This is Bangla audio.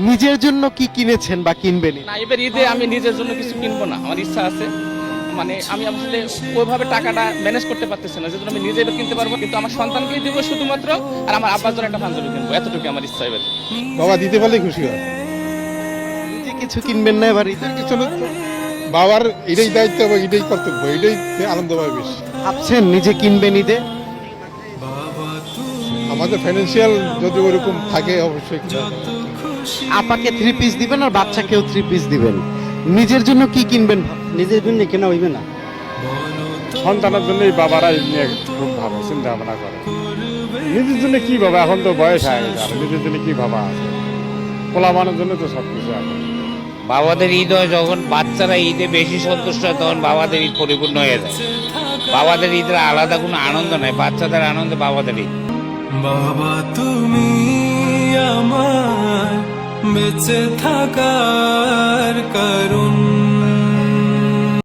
নিজের জন্য কি কিনেছেন বা কিনবেন? না, এবার ঈদে আমি নিজের জন্য কিছু কিনবো না, আমার ইচ্ছা আছে। মানে আমি আসলে ওইভাবে টাকাটা ম্যানেজ করতে পারতেছি না, যেজন্য আমি নিজে এবার কিনতে পারবো, কিন্তু আমার সন্তানকেই দিব শুধুমাত্র, আর আমার আব্বার জন্য একটা পাঞ্জাবি কিনবো, এতটুকু আমার ইচ্ছা এবার। বাবা দিতে পারলে খুশি হয়। নিজে কিছু কিনবেন না এবার ঈদে? কিছু না, বাবার এটাই দায়িত্ব এবং এটাই কর্তব্য, এটাই আনন্দ পাবে বেশি। ভাবছেন নিজে কিনবেন ঈদে? আমাদের ফাইন্যান্সিয়াল যদি ওরকম থাকে অবশ্যই কিনা যাবে। আপাকে 3 পিস দিবেন আর বাচ্চাকেও 3 পিস দিবেন, নিজের জন্য কি কিনবেন? নিজের জন্য কেনা হইবে না, সন্তানের জন্যই বাবারা এই নিয়ে খুব ভালো চিন্তা ভাবনা করে। নিজের জন্য কি ভাবা, এখন তো বয়স হয়ে গেছে, আর নিজের জন্য কি ভাবা আছে? পোলাবানের জন্য তো সব কিছু আছে। বাবাদের ঈদ হয় যখন বাচ্চারা ঈদে বেশি সন্তুষ্ট হয়, তখন বাবাদের ঈদ পরিপূর্ণ হয়ে যায়। বাবাদের ঈদের আলাদা কোনো আনন্দ নাই, বাচ্চাদের আনন্দে বাবাদের ঈদ। বাবা তুমি আমার বেঁচে থাকার কারণ।